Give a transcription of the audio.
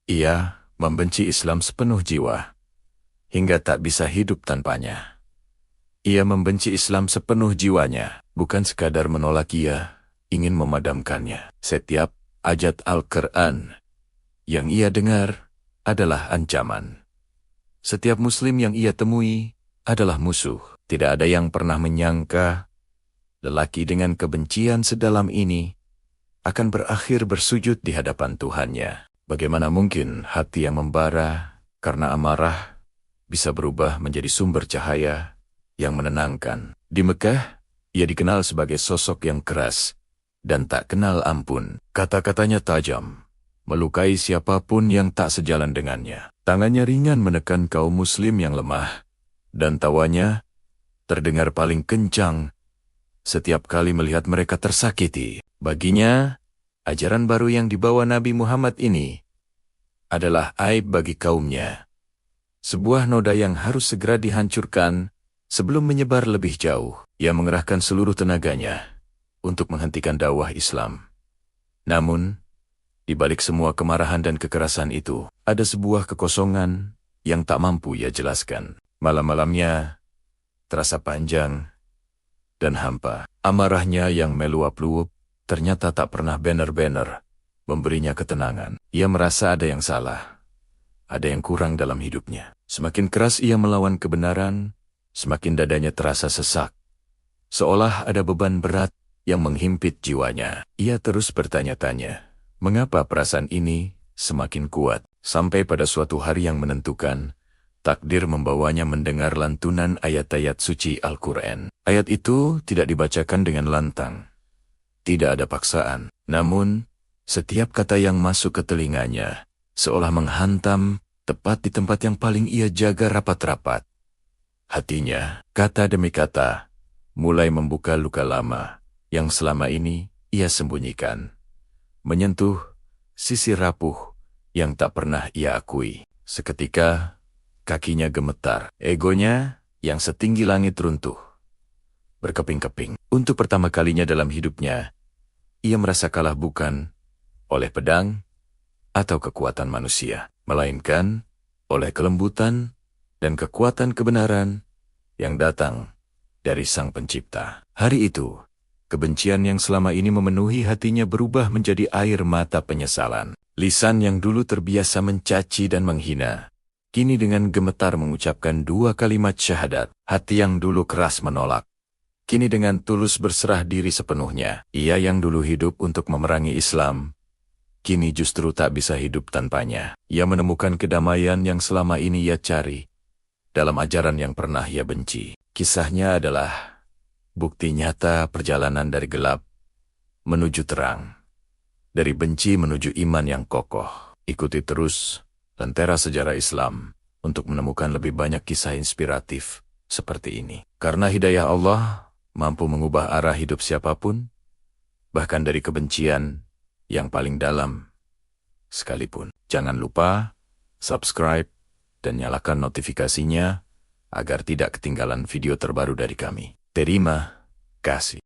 Ia membenci Islam sepenuh jiwa, hingga tak bisa hidup tanpanya. Ia membenci Islam sepenuh jiwanya, bukan sekadar menolak, ia ingin memadamkannya. Setiap ayat Al-Quran yang ia dengar adalah ancaman. Setiap muslim yang ia temui adalah musuh. Tidak ada yang pernah menyangka lelaki dengan kebencian sedalam ini akan berakhir bersujud di hadapan Tuhannya. Bagaimana mungkin hati yang membara karena amarah bisa berubah menjadi sumber cahaya yang menenangkan? Di Mekah, ia dikenal sebagai sosok yang keras dan tak kenal ampun. Kata-katanya tajam, melukai siapapun yang tak sejalan dengannya. Tangannya ringan menekan kaum muslim yang lemah, dan tawanya terdengar paling kencang setiap kali melihat mereka tersakiti. Baginya, ajaran baru yang dibawa Nabi Muhammad ini adalah aib bagi kaumnya. Sebuah noda yang harus segera dihancurkan sebelum menyebar lebih jauh. Ia mengerahkan seluruh tenaganya untuk menghentikan dakwah Islam. Namun, di balik semua kemarahan dan kekerasan itu, ada sebuah kekosongan yang tak mampu ia jelaskan. Malam-malamnya terasa panjang dan hampa. Amarahnya yang meluap-luap ternyata tak pernah benar-benar memberinya ketenangan. Ia merasa ada yang salah, ada yang kurang dalam hidupnya. Semakin keras ia melawan kebenaran, semakin dadanya terasa sesak, seolah ada beban berat yang menghimpit jiwanya. Ia terus bertanya-tanya, mengapa perasaan ini semakin kuat? Sampai pada suatu hari yang menentukan, takdir membawanya mendengar lantunan ayat-ayat suci Al-Quran. Ayat itu tidak dibacakan dengan lantang, tidak ada paksaan. Namun, setiap kata yang masuk ke telinganya seolah menghantam tepat di tempat yang paling ia jaga rapat-rapat. Hatinya, kata demi kata, mulai membuka luka lama yang selama ini ia sembunyikan, menyentuh sisi rapuh yang tak pernah ia akui. Seketika, kakinya gemetar, egonya yang setinggi langit runtuh, berkeping-keping. Untuk pertama kalinya dalam hidupnya, ia merasa kalah bukan oleh pedang atau kekuatan manusia, melainkan oleh kelembutan dan kekuatan kebenaran yang datang dari Sang Pencipta. Hari itu, kebencian yang selama ini memenuhi hatinya berubah menjadi air mata penyesalan. Lisan yang dulu terbiasa mencaci dan menghina, kini dengan gemetar mengucapkan dua kalimat syahadat. Hati yang dulu keras menolak, kini dengan tulus berserah diri sepenuhnya. Ia yang dulu hidup untuk memerangi Islam, kini justru tak bisa hidup tanpanya. Ia menemukan kedamaian yang selama ini ia cari dalam ajaran yang pernah ia benci. Kisahnya adalah bukti nyata perjalanan dari gelap menuju terang, dari benci menuju iman yang kokoh. Ikuti terus Lentera Sejarah Islam untuk menemukan lebih banyak kisah inspiratif seperti ini. Karena hidayah Allah mampu mengubah arah hidup siapapun, bahkan dari kebencian yang paling dalam sekalipun. Jangan lupa subscribe dan nyalakan notifikasinya agar tidak ketinggalan video terbaru dari kami. Terima kasih.